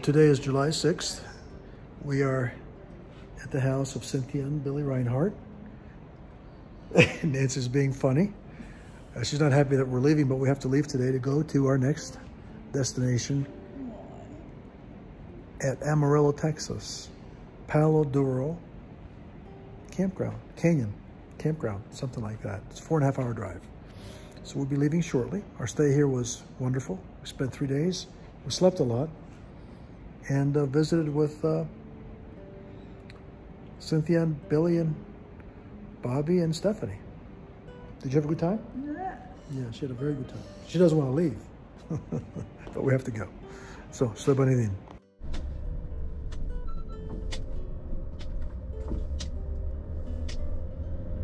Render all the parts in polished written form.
today is July 6th. We are at the house of Cynthia and Billy Reinhardt. Nancy's being funny. She's not happy that we're leaving, but we have to leave today to go to our next destination at Amarillo, Texas. Palo Duro Canyon campground, something like that. It's a 4.5 hour drive. So we'll be leaving shortly. Our stay here was wonderful. We spent 3 days. We slept a lot and visited with Cynthia and Billy and Bobby and Stephanie. Did you have a good time? Yeah, she had a very good time. She doesn't want to leave, but we have to go. So, Sleba Nidin.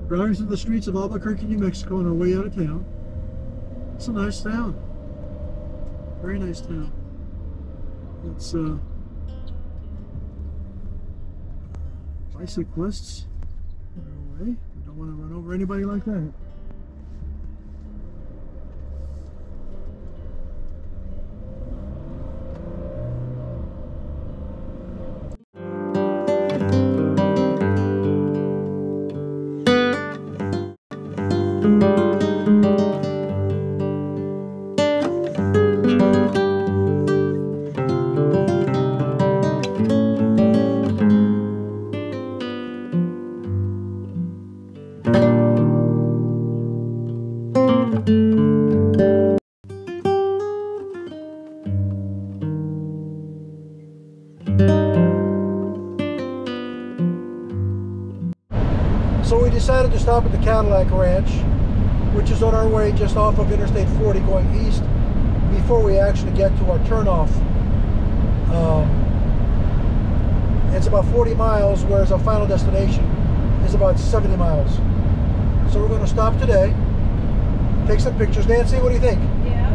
Driving through the streets of Albuquerque, New Mexico on our way out of town. It's a nice town. Very nice town. It's bicyclists on our way. We don't want to run over anybody like that. So we decided to stop at the Cadillac Ranch, which is on our way just off of Interstate 40 going east before we actually get to our turnoff. It's about 40 miles, whereas our final destination is about 70 miles. So we're going to stop today, take some pictures. Nancy, what do you think? Yeah.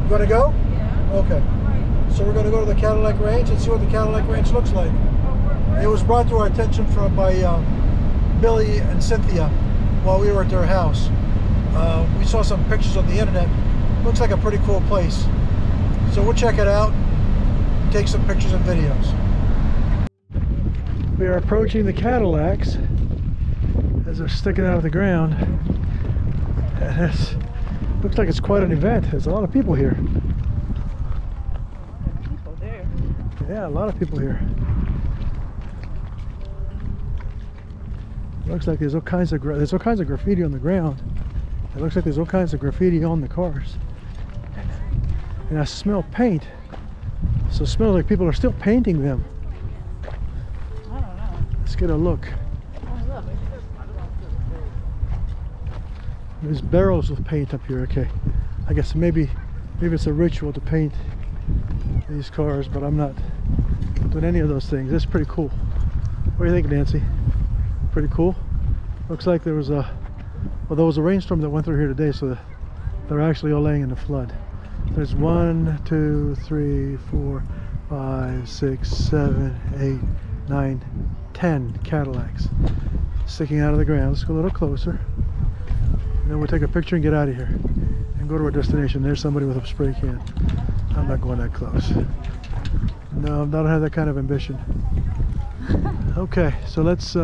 You want to go? Yeah. Okay. Right. So we're going to go to the Cadillac Ranch and see what the Cadillac Ranch looks like. It was brought to our attention by Billy and Cynthia while we were at their house. We saw some pictures on the internet. Looks like a pretty cool place. So we'll check it out, take some pictures and videos. We are approaching the Cadillacs as they're sticking out of the ground. And looks like it's quite an event. There's a lot of people here. People there. Yeah, a lot of people here. Looks like there's all kinds of graffiti on the ground. It looks like there's all kinds of graffiti on the cars. And I smell paint. So it smells like people are still painting them. I don't know. Let's get a look. Oh, look. There's barrels of paint up here. Okay, I guess maybe it's a ritual to paint these cars, but I'm not doing any of those things. That's pretty cool. What do you think, Nancy? Pretty cool. Looks like there was a rainstorm that went through here today, so they're actually all laying in the flood. There's 1, 2, 3, 4, 5, 6, 7, 8, 9, 10 Cadillacs sticking out of the ground. Let's go a little closer, and then we'll take a picture and get out of here and go to our destination. There's somebody with a spray can. I'm not going that close. No, I don't have that kind of ambition. Okay, so let's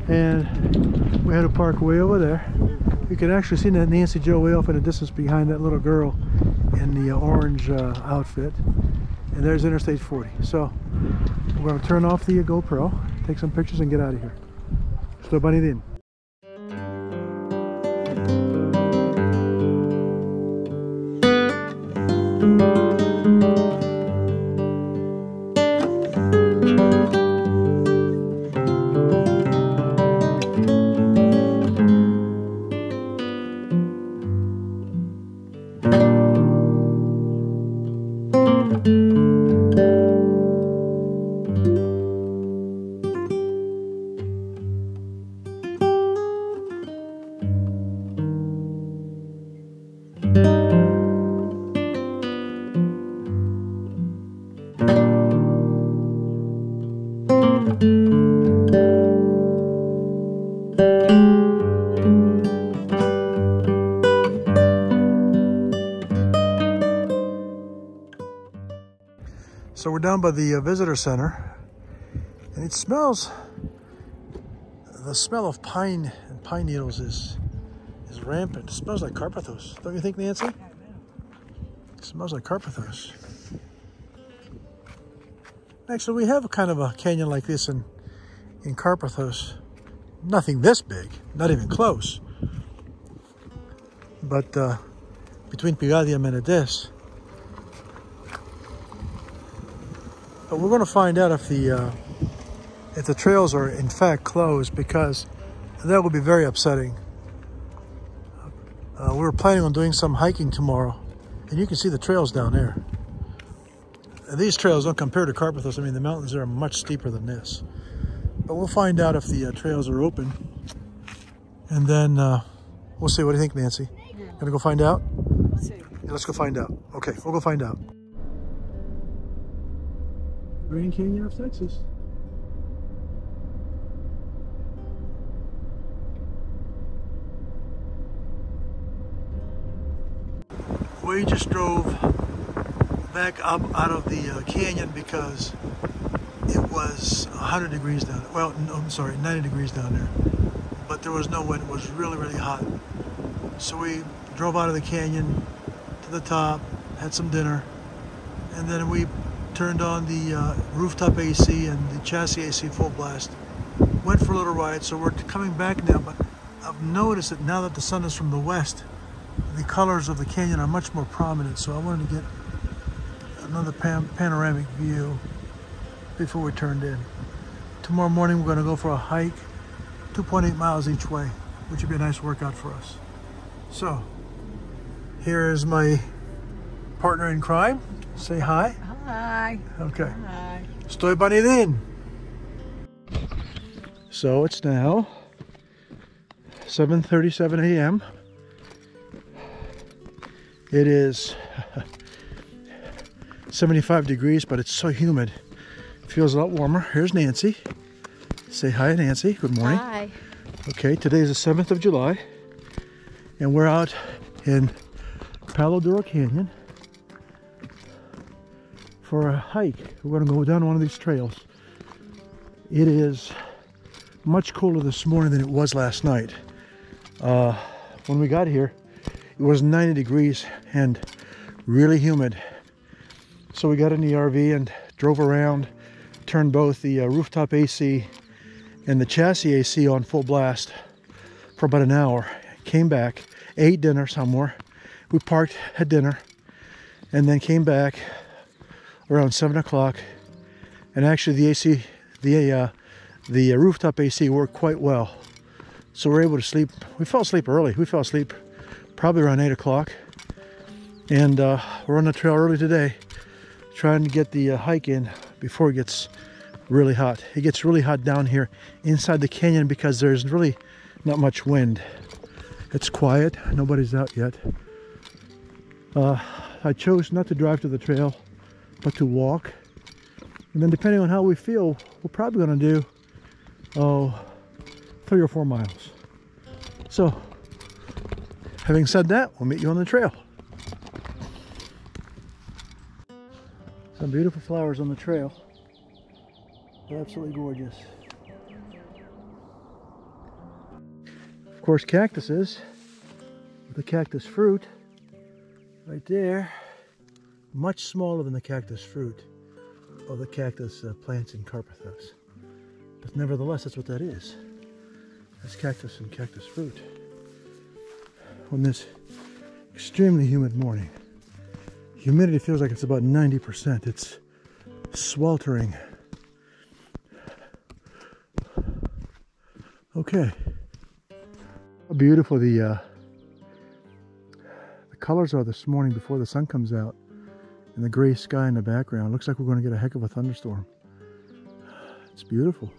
and we had to park way over there. You can actually see that Nancy Joe way off in the distance behind that little girl in the orange outfit. And there's Interstate 40. So we're going to turn off the GoPro, take some pictures, and get out of here. Sleba Nidin. So we're down by the visitor center, and it smells, the smell of pine and pine needles is rampant. It smells like carpathos. Don't you think, Nancy? It smells like carpathos. Actually, we have a kind of a canyon like this in Carpathos. Nothing this big, not even close. But between Pigadi and Menedez. But we're going to find out if the trails are in fact closed, because that would be very upsetting. We were planning on doing some hiking tomorrow, and you can see the trails down there. And these trails don't compare to Carpathos. I mean, the mountains there are much steeper than this. But we'll find out if the trails are open. And then we'll see. What do you think, Nancy? Yeah. Gonna go find out? Let's see. Yeah, let's go find out. Okay, we'll go find out. Grand Canyon of Texas. We just drove back up out of the canyon because it was 100 degrees down there. Well, no, I'm sorry, 90 degrees down there. But there was no wind. It was really, really hot. So we drove out of the canyon to the top, had some dinner, and then we turned on the rooftop AC and the chassis AC full blast. Went for a little ride, so we're coming back now, but I've noticed that now that the sun is from the west, the colors of the canyon are much more prominent, so I wanted to get another panoramic view before we turned in. Tomorrow morning we're going to go for a hike, 2.8 miles each way, which would be a nice workout for us. So, here is my partner in crime. Say hi. Hi. Okay. Hi. Estoy banidin. So it's now 7:37 a.m. It is 75 degrees, but it's so humid. It feels a lot warmer. Here's Nancy. Say hi, Nancy. Good morning. Hi. Okay, today is the 7th of July, and we're out in Palo Duro Canyon for a hike. We're going to go down one of these trails. It is much cooler this morning than it was last night. When we got here, it was 90 degrees and really humid. So we got in the RV and drove around, turned both the rooftop AC and the chassis AC on full blast for about an hour. Came back, ate dinner somewhere. We parked, had dinner, and then came back around 7 o'clock. And actually the AC, the rooftop AC worked quite well. So we're able to sleep. We fell asleep early. We fell asleep probably around 8 o'clock. And we're on the trail early today, trying to get the hike in before it gets really hot. It gets really hot down here inside the canyon because there's really not much wind. It's quiet. Nobody's out yet. I chose not to drive to the trail, but to walk. And then depending on how we feel, we're probably going to do 3 or 4 miles. So, having said that, we'll meet you on the trail. Some beautiful flowers on the trail. They're absolutely gorgeous. Of course, cactuses. The cactus fruit right there, much smaller than the cactus fruit or the cactus plants in Carpathos. But nevertheless, that's what that is. That's cactus and cactus fruit. On this extremely humid morning, humidity feels like it's about 90%. It's sweltering. Okay. How beautiful the colors are this morning before the sun comes out, and the gray sky in the background. Looks like we're going to get a heck of a thunderstorm. It's beautiful.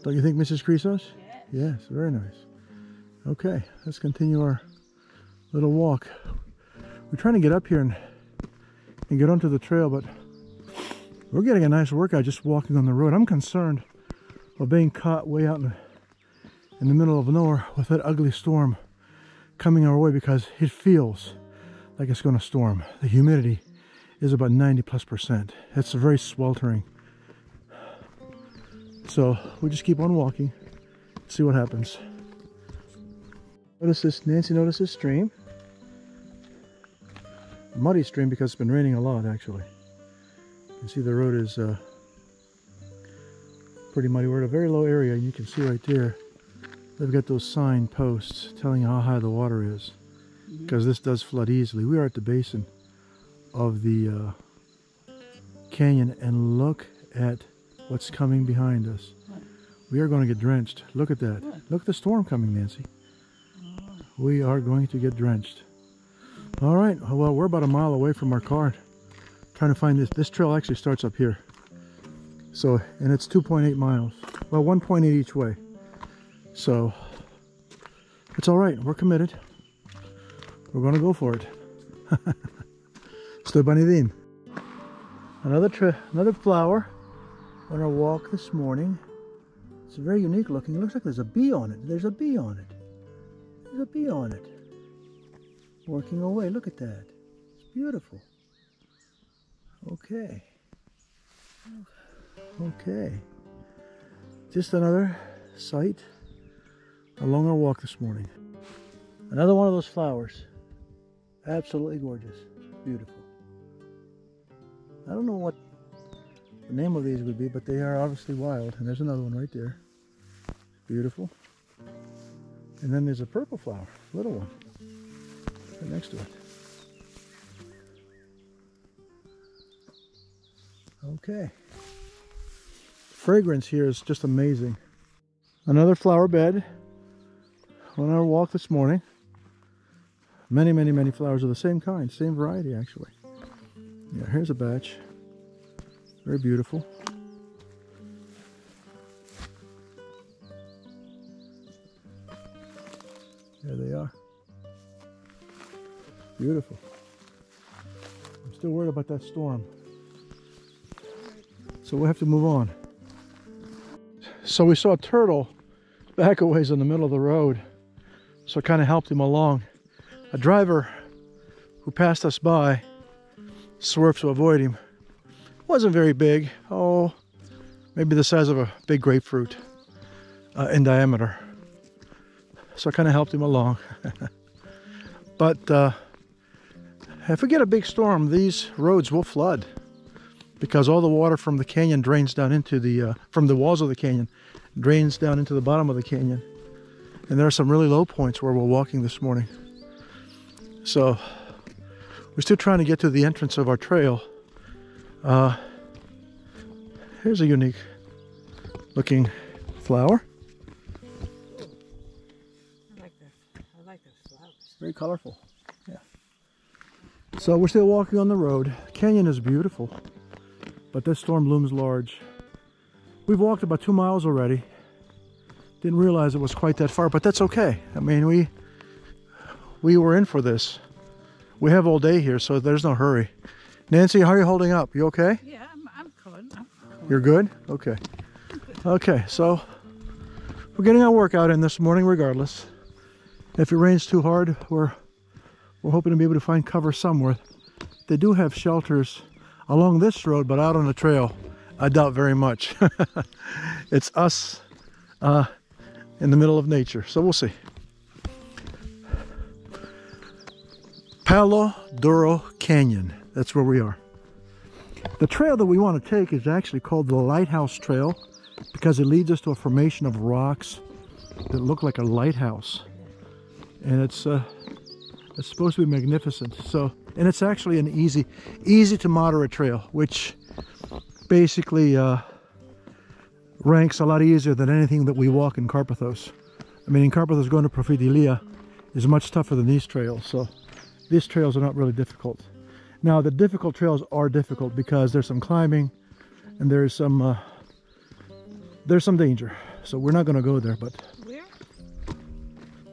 Don't you think, Mrs. Crisos? Yes, very nice. Okay, let's continue our little walk. We're trying to get up here and get onto the trail, but we're getting a nice workout just walking on the road. I'm concerned of being caught way out in the middle of nowhere with that ugly storm coming our way, because it feels like it's going to storm. The humidity is about 90+%. It's very sweltering. So we just keep on walking, see what happens. Notice this, Nancy noticed this stream. A muddy stream because it's been raining a lot actually. You can see the road is pretty muddy. We're at a very low area and you can see right there, they've got those sign posts telling you how high the water is. Because this does flood easily. We are at the basin of the canyon and look at what's coming behind us. We are going to get drenched. Look at that. Look at the storm coming, Nancy. We are going to get drenched. All right, well, we're about a mile away from our car. Trying to find this. This trail actually starts up here. So, and it's 2.8 miles. Well, 1.8 each way. So, it's all right. We're committed. We're going to go for it. Stood by anything. Another flower on our walk this morning. It's very unique looking. It looks like there's a bee on it. There's a bee on it. There's a bee on it. Working away. Look at that. It's beautiful. Okay. Okay. Just another sight along our walk this morning. Another one of those flowers. Absolutely gorgeous. Beautiful. I don't know what the name of these would be, but they are obviously wild. And there's another one right there. Beautiful. And then there's a purple flower, little one, right next to it. Okay. Fragrance here is just amazing. Another flower bed on our walk this morning. Many flowers of the same kind, same variety actually. Yeah, here's a batch. Very beautiful. There they are. Beautiful. I'm still worried about that storm. So we'll have to move on. So we saw a turtle back a ways in the middle of the road. So I kind of helped him along. A driver who passed us by swerved to avoid him. Wasn't very big. Oh, maybe the size of a big grapefruit in diameter. So I kind of helped him along. But if we get a big storm, these roads will flood because all the water from the canyon drains down into the, from the walls of the canyon, drains down into the bottom of the canyon. And there are some really low points where we're walking this morning. So we're still trying to get to the entrance of our trail. Here's a unique looking flower. I like those flowers. Very colorful. Yeah. So we're still walking on the road. The canyon is beautiful, but this storm looms large. We've walked about 2 miles already. Didn't realize it was quite that far, but that's okay. I mean, we were in for this. We have all day here, so there's no hurry. Nancy, how are you holding up? You okay? Yeah, I'm good. You're good? Okay. Okay, so we're getting our workout in this morning regardless. If it rains too hard, we're hoping to be able to find cover somewhere. They do have shelters along this road, but out on the trail, I doubt very much. It's us in the middle of nature, so we'll see. Palo Duro Canyon, that's where we are. The trail that we want to take is actually called the Lighthouse Trail because it leads us to a formation of rocks that look like a lighthouse. And it's supposed to be magnificent. So, and it's actually an easy to moderate trail, which basically ranks a lot easier than anything that we walk in Carpathos. I mean, in Carpathos, going to Profidilia is much tougher than these trails. So these trails are not really difficult. Now, the difficult trails are difficult because there's some climbing and there's some danger. So we're not going to go there. But Where?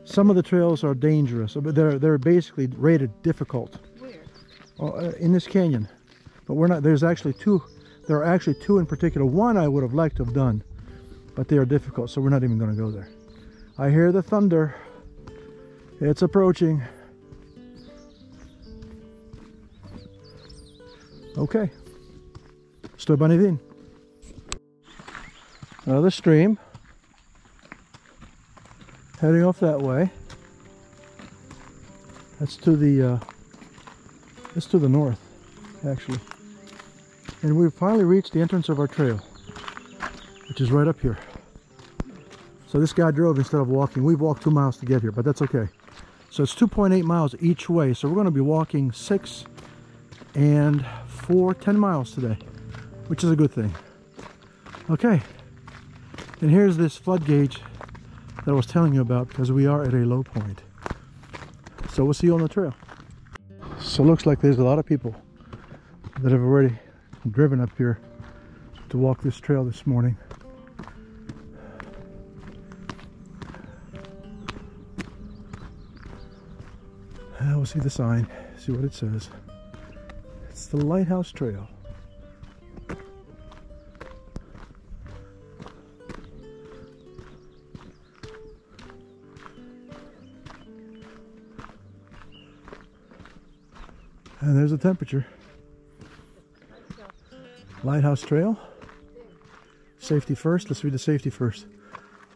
some of the trails are dangerous. But they're basically rated difficult. Where? In this canyon. But we're not. There's actually two. There are actually two in particular. One I would have liked to have done, but they are difficult. So we're not even going to go there. I hear the thunder. It's approaching. Okay. Estoy bien. Another stream. Heading off that way. That's to the north, actually. And we've finally reached the entrance of our trail, which is right up here. So this guy drove instead of walking. We've walked 2 miles to get here, but that's okay. So it's 2.8 miles each way. So we're going to be walking 6 and 4, 10 miles today, which is a good thing. Okay. And here's this flood gauge that I was telling you about, because we are at a low point. So we'll see you on the trail. So it looks like there's a lot of people that have already driven up here to walk this trail this morning. We'll see the sign, see what it says. It's the Lighthouse Trail. And there's the temperature. Lighthouse Trail. Safety first. Let's read the safety first.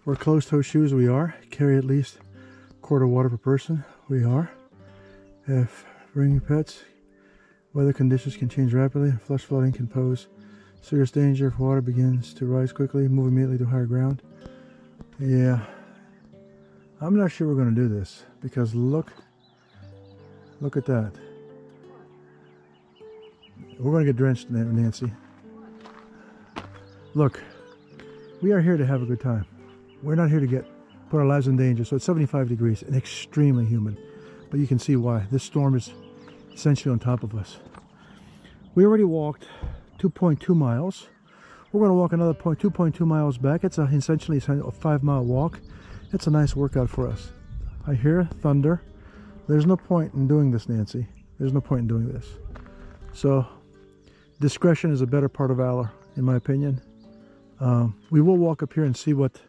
Wear closed-toe shoes. We are. Carry at least a quart of water per person. We are. If bringing pets, weather conditions can change rapidly. Flash flooding can pose serious danger if water begins to rise quickly. Move immediately to higher ground. Yeah. I'm not sure we're going to do this, because look at that. We're going to get drenched, Nancy. Look, we are here to have a good time. We're not here to put our lives in danger. So it's 75 degrees and extremely humid. But you can see why. This storm is essentially on top of us. We already walked 2.2 miles. We're going to walk another 2.2 miles back. It's essentially a 5-mile walk. It's a nice workout for us. I hear thunder. There's no point in doing this, Nancy. There's no point in doing this. So discretion is a better part of valor, in my opinion. We will walk up here and see what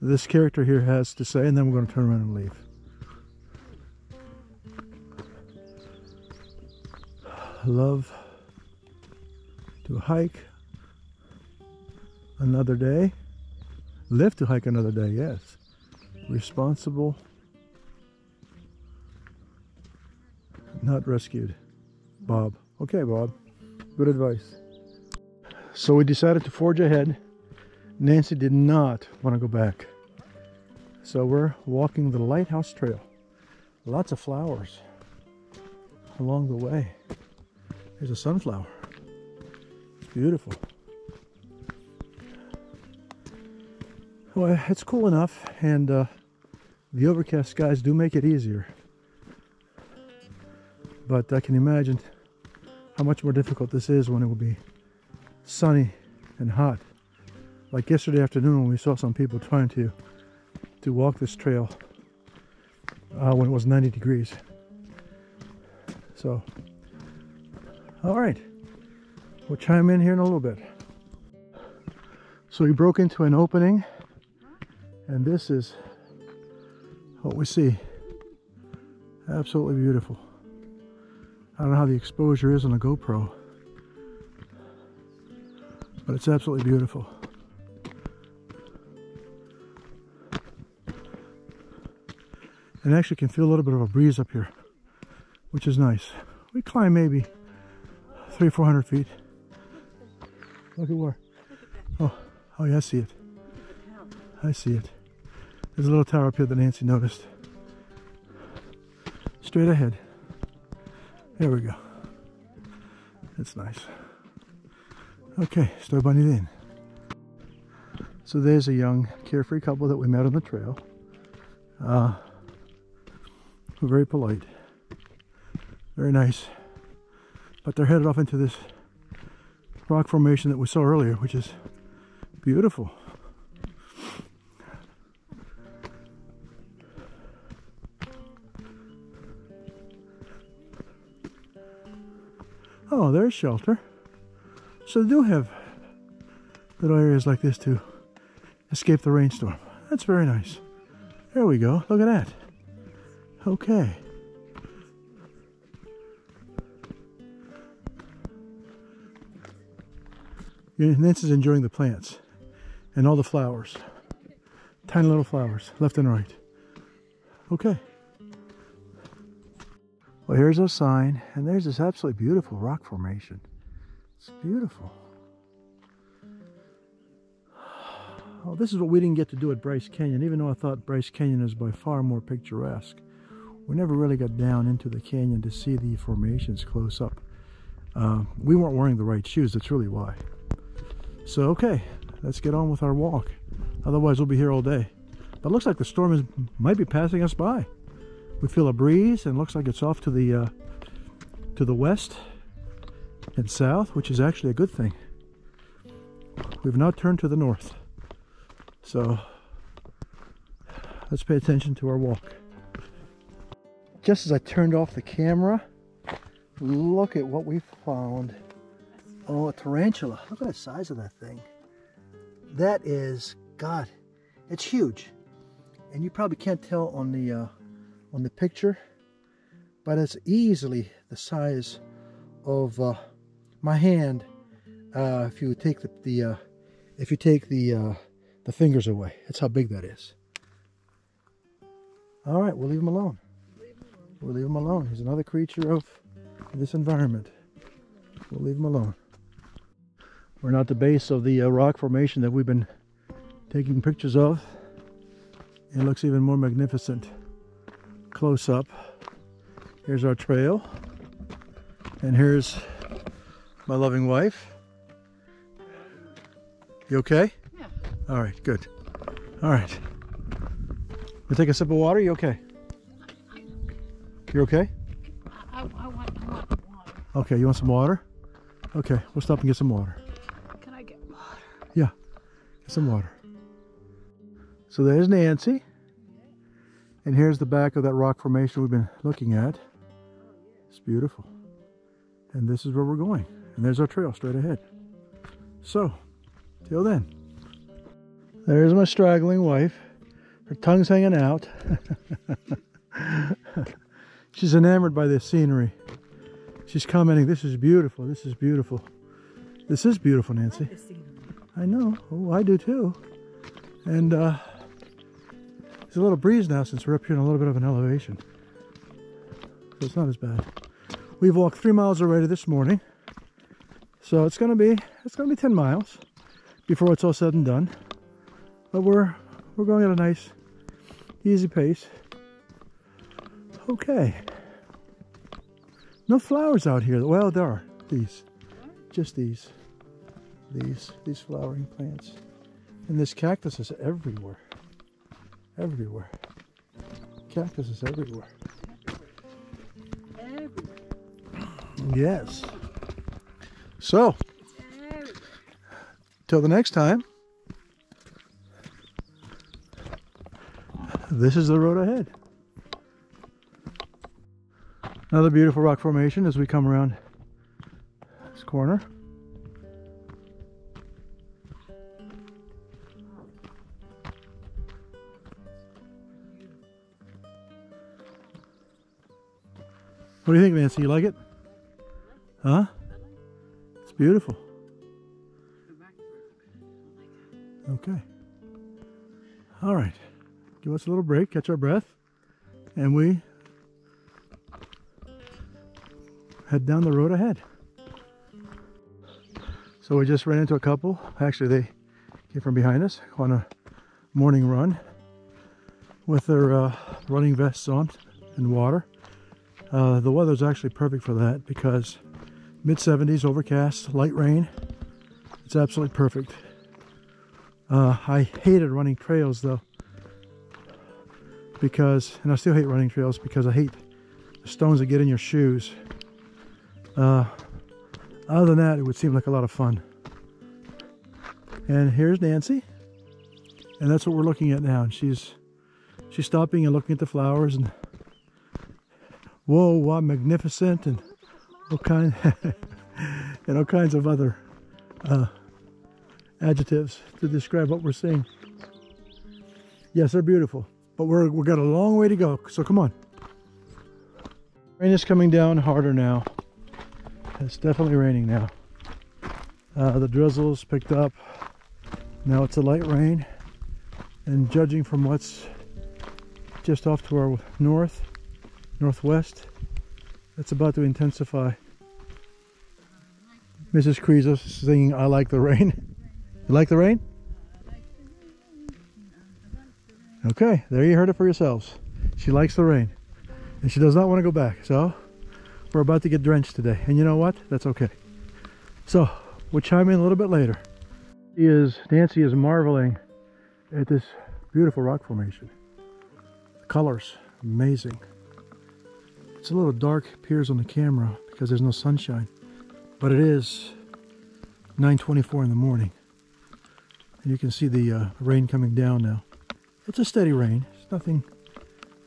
this character here has to say, and then we're going to turn around and leave. Love to hike another day. Live to hike another day, yes. Responsible, not rescued. Bob. Okay, Bob. Good advice. So we decided to forge ahead. Nancy did not want to go back. So we're walking the Lighthouse Trail. Lots of flowers along the way. There's a sunflower. It's beautiful. Well, it's cool enough, and the overcast skies do make it easier. But I can imagine how much more difficult this is when it will be sunny and hot. Like yesterday afternoon when we saw some people trying to walk this trail when it was 90 degrees. So, all right, we'll chime in here in a little bit. So we broke into an opening, and this is what we see. Absolutely beautiful. I don't know how the exposure is on a GoPro, but it's absolutely beautiful. And actually can feel a little bit of a breeze up here, which is nice. We climb maybe 300-400 feet. Look at where. Oh yeah, I see it. I see it. There's a little tower up here that Nancy noticed. Straight ahead. There we go. It's nice. Okay, estoy bien. So there's a young carefree couple that we met on the trail. Very polite. Very nice. But they're headed off into this rock formation that we saw earlier, which is beautiful. Oh, there's shelter. So they do have little areas like this to escape the rainstorm. That's very nice. There we go. Look at that. Okay. Nancy's enjoying the plants and all the flowers. Tiny little flowers, left and right. Okay. Well, here's our sign, and there's this absolutely beautiful rock formation. It's beautiful. Oh, this is what we didn't get to do at Bryce Canyon, even though I thought Bryce Canyon is by far more picturesque. We never really got down into the canyon to see the formations close up. We weren't wearing the right shoes, that's really why. So, okay, let's get on with our walk. Otherwise, we'll be here all day. But it looks like the storm might be passing us by. We feel a breeze, and it looks like it's off to the west and south, which is actually a good thing. We've now turned to the north. So, let's pay attention to our walk. Just as I turned off the camera, look at what we found. Oh, a tarantula. Look at the size of that thing. That is, God, it's huge. And you probably can't tell on the picture, but it's easily the size of my hand if you take the fingers away. That's how big that is. All right, we'll leave him alone. We'll leave him alone. He's another creature of this environment. We'll leave him alone. We're not at the base of the rock formation that we've been taking pictures of. It looks even more magnificent close up. Here's our trail. And here's my loving wife. You okay? Yeah. All right, good. All right. We'll take a sip of water. You okay? You're okay? I want water. Okay, you want some water? Okay, we'll stop and get some water. Can I get water? Yeah, get some water. So there's Nancy. And here's the back of that rock formation we've been looking at. It's beautiful. And this is where we're going. And there's our trail straight ahead. So, till then. There's my straggling wife. Her tongue's hanging out. She's enamored by this scenery. She's commenting, this is beautiful, this is beautiful. This is beautiful, Nancy. I know. Oh, I do too. And there's a little breeze now since we're up here in a little bit of an elevation. So it's not as bad. We've walked 3 miles already this morning. So it's gonna be 10 miles before it's all said and done. But we're going at a nice, easy pace. Okay. No flowers out here. Well, there are these. Just these flowering plants. And this cactus is everywhere. Everywhere. Cactus is everywhere. Yes. So, till the next time, this is the road ahead. Another beautiful rock formation as we come around this corner. What do you think, Nancy? You like it? Huh? It's beautiful. Okay. All right. Give us a little break, catch our breath, and we head down the road ahead. So we just ran into a couple. Actually, they came from behind us on a morning run with their running vests on in water. The weather's actually perfect for that because mid-70s, overcast, light rain. It's absolutely perfect. I hated running trails though, and I still hate running trails because I hate the stones that get in your shoes. Other than that, it would seem like a lot of fun. And here's Nancy, and that's what we're looking at now. And she's stopping and looking at the flowers, and whoa, wow, magnificent, and all kinds of other adjectives to describe what we're seeing. Yes, they're beautiful, but we've got a long way to go. So come on. Rain is coming down harder now. It's definitely raining now. The drizzle's picked up. Now it's a light rain, and judging from what's just off to our northwest, it's about to intensify. Mrs. Creases singing "I Like the Rain." You like the rain? Okay, there you heard it for yourselves. She likes the rain, and she does not want to go back. So we're about to get drenched today, and you know what? That's okay. So we'll chime in a little bit later. Nancy is marveling at this beautiful rock formation. The colors, amazing. It's a little dark, appears on the camera because there's no sunshine, but it is 9:24 in the morning, and you can see the rain coming down now. It's a steady rain. It's nothing.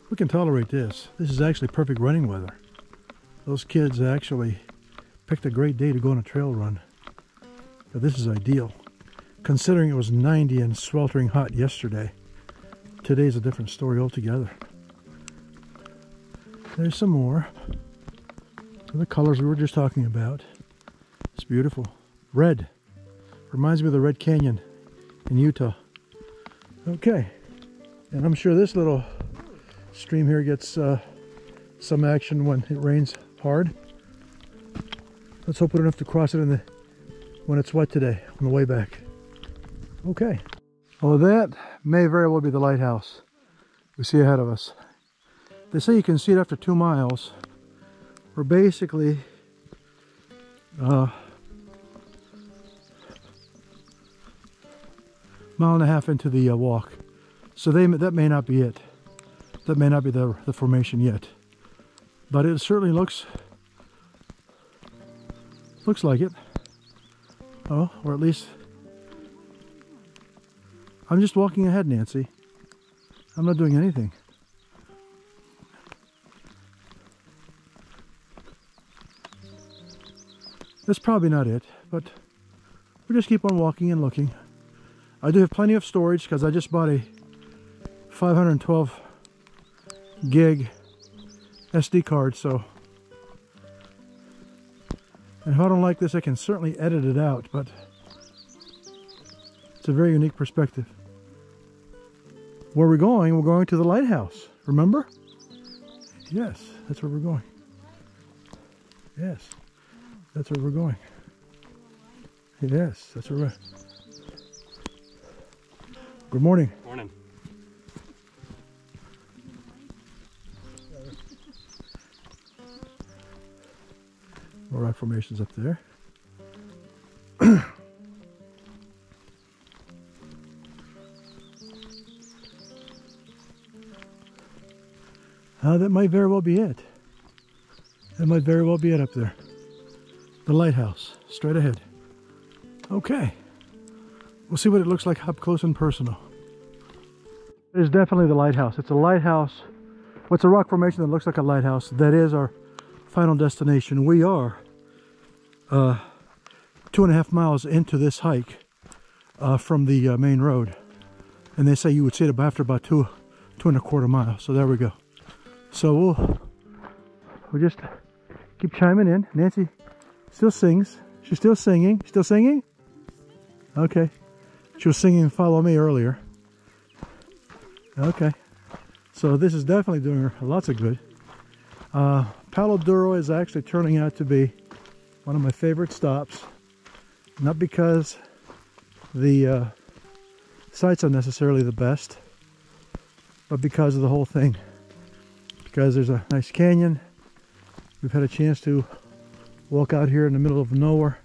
We can tolerate this. This is actually perfect running weather. Those kids actually picked a great day to go on a trail run. But this is ideal. Considering it was 90 and sweltering hot yesterday, today's a different story altogether. There's some more. The colors we were just talking about. It's beautiful. Red. Reminds me of the Red Canyon in Utah. Okay. And I'm sure this little stream here gets some action when it rains hard. Let's hope we don't have to cross it when it's wet today on the way back. Okay. Well, that may very well be the lighthouse we see ahead of us. They say you can see it after 2 miles. We're basically mile and a half into the walk. So that may not be it. That may not be the formation yet. But it certainly looks like it. Oh, or at least I'm just walking ahead, Nancy. I'm not doing anything. That's probably not it, but we'll just keep on walking and looking. I do have plenty of storage because I just bought a 512 gig SD card, so, and if I don't like this, I can certainly edit it out, but it's a very unique perspective. Where we're going, we're going to the lighthouse, remember? Yes, that's where we're going. Yes, that's where we're going. Yes, that's where we're going. Good morning. Morning. More rock formations up there. That might very well be it. That might very well be it up there. The lighthouse, straight ahead. Okay. We'll see what it looks like up close and personal. It is definitely the lighthouse. It's a lighthouse. What's a rock formation that looks like a lighthouse? That is our final destination. We are 2.5 miles into this hike from the main road, and they say you would see it after about 2.25 miles. So there we go. So we'll just keep chiming in. Nancy still sings. She's still singing. Still singing? Okay. She was singing "Follow Me" earlier. Okay. So this is definitely doing her lots of good. Palo Duro is actually turning out to be one of my favorite stops. Not because the sights are necessarily the best, but because of the whole thing. Because there's a nice canyon. We've had a chance to walk out here in the middle of nowhere,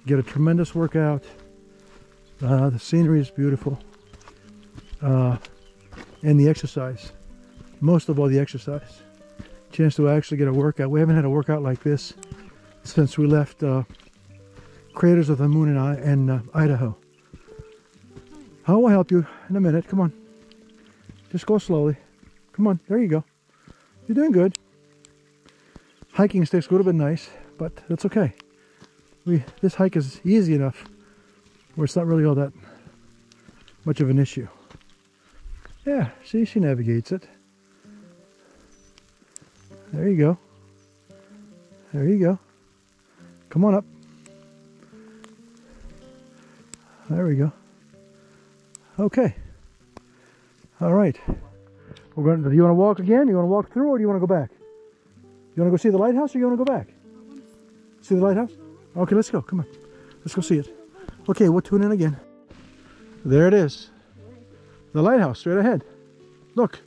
get a tremendous workout. The scenery is beautiful. And the exercise. Most of all, the exercise. Chance to actually get a workout. We haven't had a workout like this since we left Craters of the Moon in Idaho. I will help you in a minute. Come on. Just go slowly. Come on. There you go. You're doing good. Hiking sticks would have been nice, but that's okay. This hike is easy enough where it's not really all that much of an issue. Yeah, see, she navigates it. There you go. There you go. Come on up. There we go. Okay. All right. We're going. Do you want to walk again? You want to walk through, or do you want to go back? You want to go see the lighthouse, or you want to go back? See the lighthouse? Okay, let's go. Come on. Let's go see it. Okay, we'll tune in again. There it is. The lighthouse, straight ahead. Look.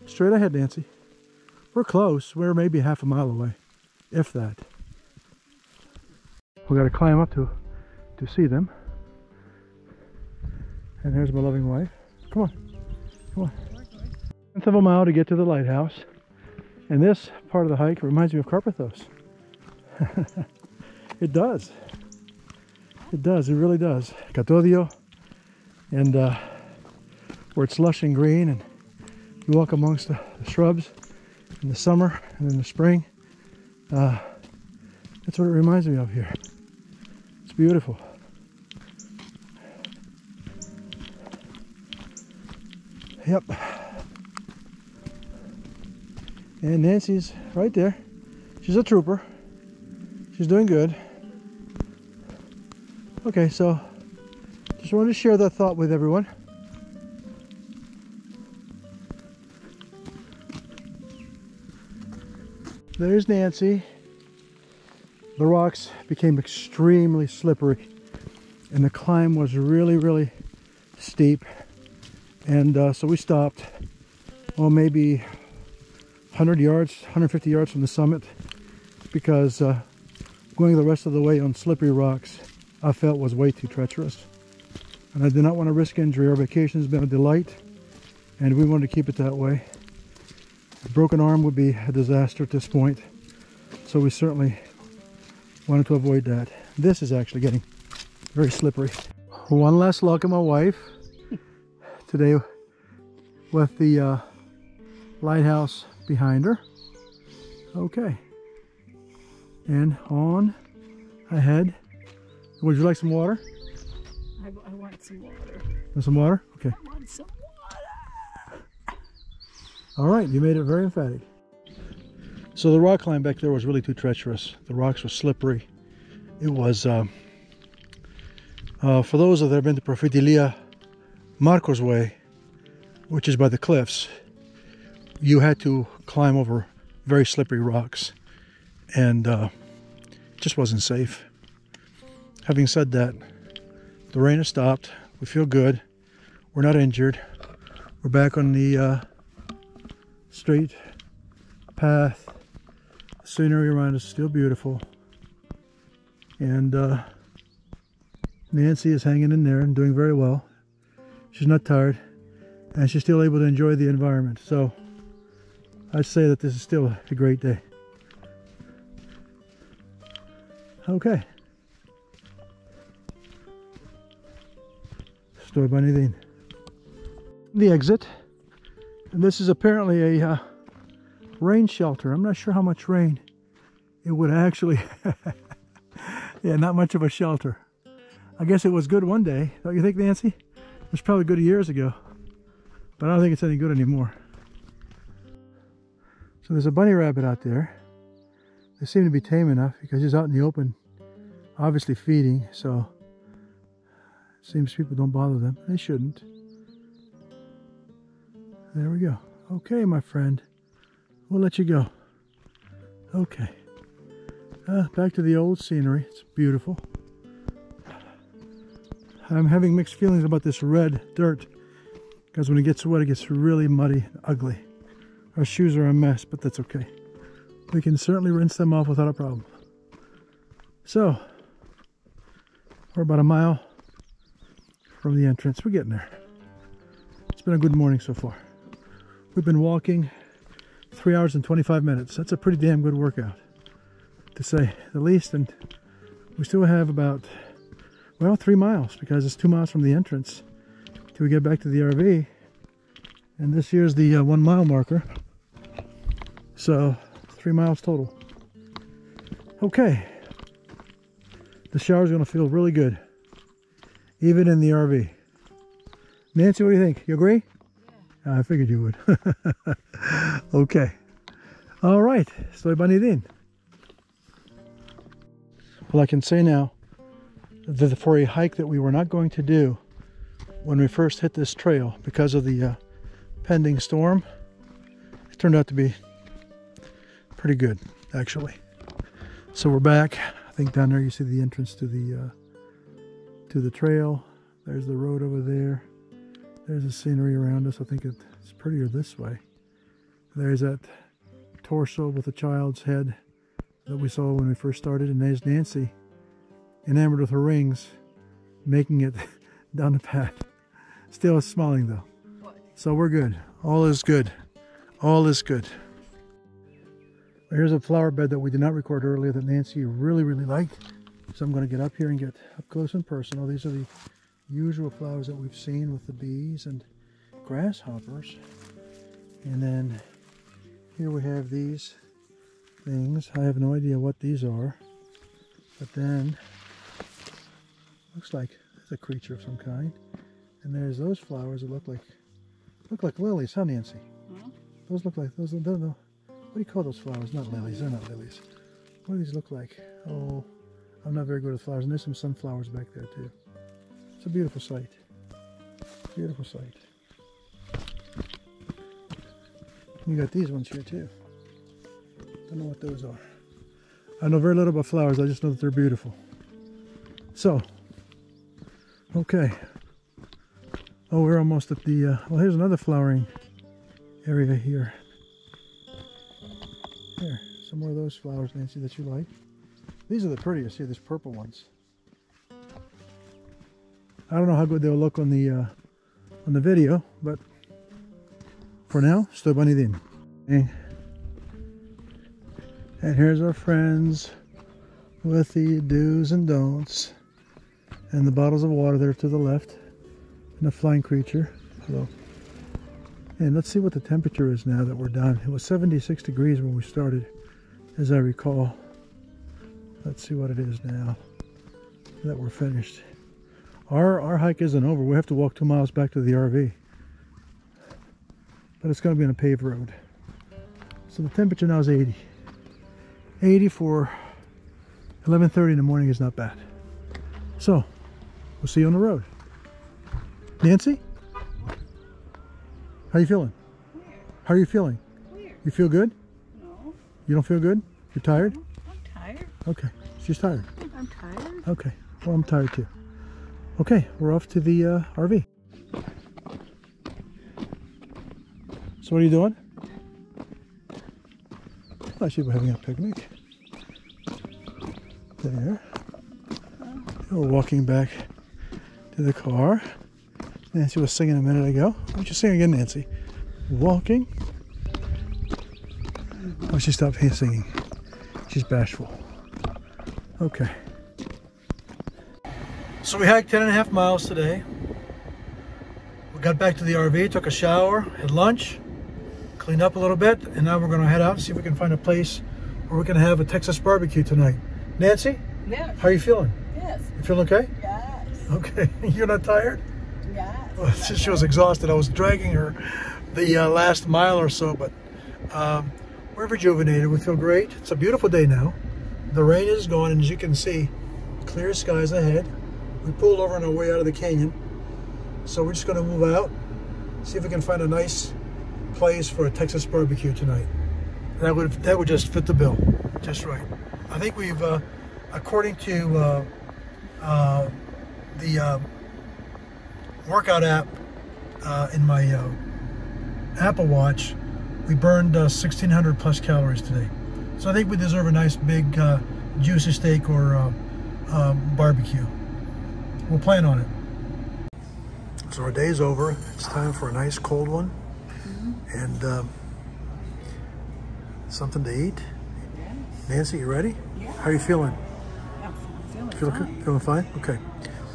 Straight ahead, Nancy. We're close. We're maybe half a mile away, if that. We got to climb up to see them. And here's my loving wife. Come on. Come on. 1/10 of a mile to get to the lighthouse. And this part of the hike reminds me of Carpathos. It does. It does. It really does. Catodio. And where it's lush and green, and you walk amongst the shrubs in the summer and in the spring. That's what it reminds me of here. It's beautiful. Yep. And Nancy's right there. She's a trooper. She's doing good. Okay, so just wanted to share that thought with everyone. There's Nancy. The rocks became extremely slippery, and the climb was really, really steep. And so we stopped, well, maybe 100 yards, 150 yards from the summit, because going the rest of the way on slippery rocks I felt was way too treacherous. And I did not want to risk injury. Our vacation has been a delight, and we wanted to keep it that way. A broken arm would be a disaster at this point, so we certainly wanted to avoid that. This is actually getting very slippery. One last look at my wife today with the lighthouse behind her. Okay, and on ahead. Would you like some water? I want some water. Want some water? Okay. I want some water. All right, you made it very emphatic. So the rock climb back there was really too treacherous. The rocks were slippery. It was, for those that have been to Profetilia Marcos Way, which is by the cliffs, you had to climb over very slippery rocks, and it just wasn't safe. Having said that, the rain has stopped. We feel good. We're not injured. We're back on the straight path. The scenery around us is still beautiful. And Nancy is hanging in there and doing very well. She's not tired, and she's still able to enjoy the environment. So I'd say that this is still a great day. Okay. Estoy Banidin. The exit. And this is apparently a rain shelter. I'm not sure how much rain it would actually... Yeah, not much of a shelter. I guess it was good one day. Don't you think, Nancy? It was probably good years ago. But I don't think it's any good anymore. So there's a bunny rabbit out there. They seem to be tame enough because he's out in the open, obviously feeding, so it seems people don't bother them. They shouldn't. There we go. Okay, my friend. We'll let you go. Okay. Back to the old scenery. It's beautiful. I'm having mixed feelings about this red dirt, because when it gets wet, it gets really muddy and ugly. Our shoes are a mess, but that's okay. We can certainly rinse them off without a problem. So, we're about a mile from the entrance. We're getting there. It's been a good morning so far. We've been walking 3 hours and 25 minutes. That's a pretty damn good workout, to say the least. And we still have about, well, 3 miles, because it's 2 miles from the entrance till we get back to the RV. And this here's the 1 mile marker. So 3 miles total. Okay. The shower's gonna feel really good, even in the RV. Nancy, what do you think? You agree? Yeah. I figured you would. Okay. All right. Estoy Banidin. Well, I can say now, for a hike that we were not going to do when we first hit this trail because of the pending storm. It turned out to be pretty good, actually. So we're back. I think down there you see the entrance to the trail. There's the road over there. There's the scenery around us. I think it's prettier this way. There's that torso with a child's head that we saw when we first started, and there's Nancy, enamored with her rings, making it down the path. Still smiling though. So we're good. All is good. All is good. Here's a flower bed that we did not record earlier that Nancy really, really liked. So I'm going to get up here and get up close and personal. These are the usual flowers that we've seen with the bees and grasshoppers. And then here we have these things. I have no idea what these are. But then, looks like it's a creature of some kind. And there's those flowers that look like lilies, huh, Nancy? Hmm? Those look like, those, I don't know. What do you call those flowers? Not lilies, they're not lilies. What do these look like? Oh, I'm not very good with flowers. And there's some sunflowers back there too. It's a beautiful sight. Beautiful sight. You got these ones here too. Don't know what those are. I know very little about flowers. I just know that they're beautiful. So, okay. Oh, we're almost at the, well, here's another flowering area here. There, some more of those flowers, Nancy, that you like. These are the prettiest here, these purple ones. I don't know how good they'll look on the video, but for now, estou bem. And here's our friends with the do's and don'ts, and the bottles of water there to the left, and the flying creature. Hello. And let's see what the temperature is now that we're done. It was 76 degrees when we started, as I recall. Let's see what it is now that we're finished. Our hike isn't over. We have to walk 2 miles back to the RV. But it's going to be on a paved road. So the temperature now is 80. 80 for 11:30 in the morning is not bad. So, we'll see you on the road. Nancy? How you feeling? Weird. How are you feeling? Weird. You feel good? No. You don't feel good? You're tired? I'm tired. Okay. She's tired. I'm tired. Okay. Well, I'm tired too. Okay, we're off to the RV. So what are you doing? I should be having a picnic. There. We're walking back to the car. Nancy was singing a minute ago. Why don't you sing again, Nancy? Walking. Oh, she stopped singing. She's bashful. Okay. So we hiked 10.5 miles today. We got back to the RV, took a shower, had lunch, cleaned up a little bit, and now we're going to head out and see if we can find a place where we can have a Texas barbecue tonight. Nancy? Yes. How are you feeling? Yes. You feel okay? Yes. Okay. You're not tired? Yes. Well, she was exhausted. I was dragging her the last mile or so, but we're rejuvenated. We feel great. It's a beautiful day now. The rain is gone, and as you can see, clear skies ahead. We pulled over on our way out of the canyon, so we're just going to move out, see if we can find a nice place for a Texas barbecue tonight. That would just fit the bill, just right. I think we've, according to the workout app in my Apple Watch, we burned 1,600 plus calories today. So I think we deserve a nice big juicy steak or barbecue. We'll plan on it. So our day's over. It's time for a nice cold one. And something to eat. Yes. Nancy, you ready? Yeah. How are you feeling? I'm feeling fine. Feeling fine? Okay.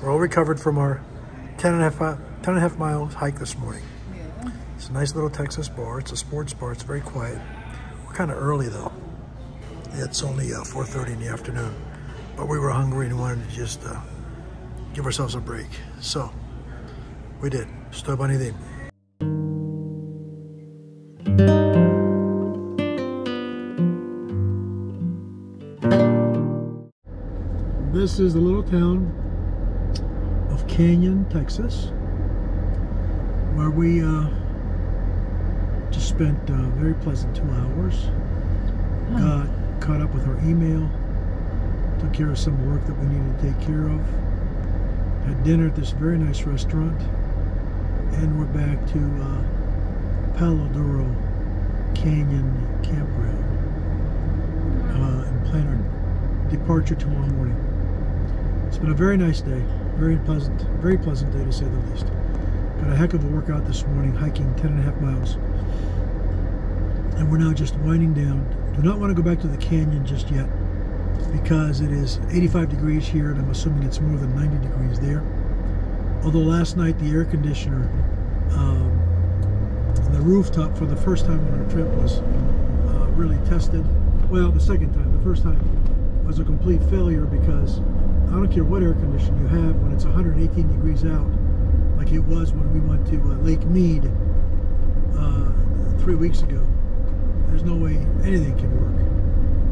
We're all recovered from our 10.5 mile hike this morning. Yeah. It's a nice little Texas bar. It's a sports bar. It's very quiet. We're kind of early though. It's only 4:30 in the afternoon. But we were hungry and wanted to just give ourselves a break. So, we did. Estou bem. This is the little town Canyon, Texas, where we just spent a very pleasant 2 hours. Got caught up with our email, took care of some work that we needed to take care of, had dinner at this very nice restaurant, and we're back to Palo Duro Canyon campground and plan our departure tomorrow morning. It's been a very nice day, very pleasant day to say the least. Got a heck of a workout this morning, hiking 10.5 miles, and we're now just winding down. Do not want to go back to the canyon just yet because it is 85 degrees here, and I'm assuming it's more than 90 degrees there. Although last night the air conditioner on the rooftop for the first time on our trip was really tested. Well, the second time. The first time was a complete failure because I don't care what air conditioning you have, when it's 118 degrees out, like it was when we went to Lake Mead 3 weeks ago, there's no way anything can work.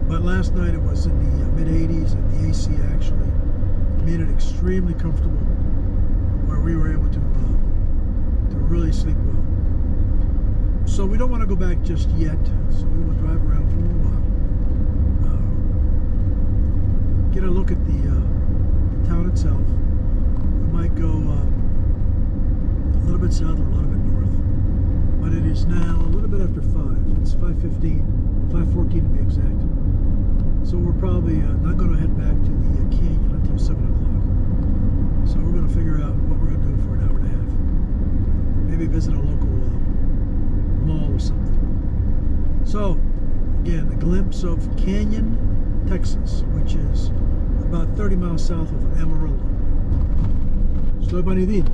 But last night it was in the mid-80s, and the AC actually made it extremely comfortable, where we were able to really sleep well. So we don't want to go back just yet, so we will drive around for a little while, get a look at the town itself. We might go a little bit south or a little bit north, but it is now a little bit after 5. It's 5:15, 5:14 to be exact. So we're probably not going to head back to the canyon until 7 o'clock. So we're going to figure out what we're going to do for an hour and a half. Maybe visit a local mall or something. So, again, a glimpse of Canyon, Texas, which is about 30 miles south of Amarillo. Estoy Banidin.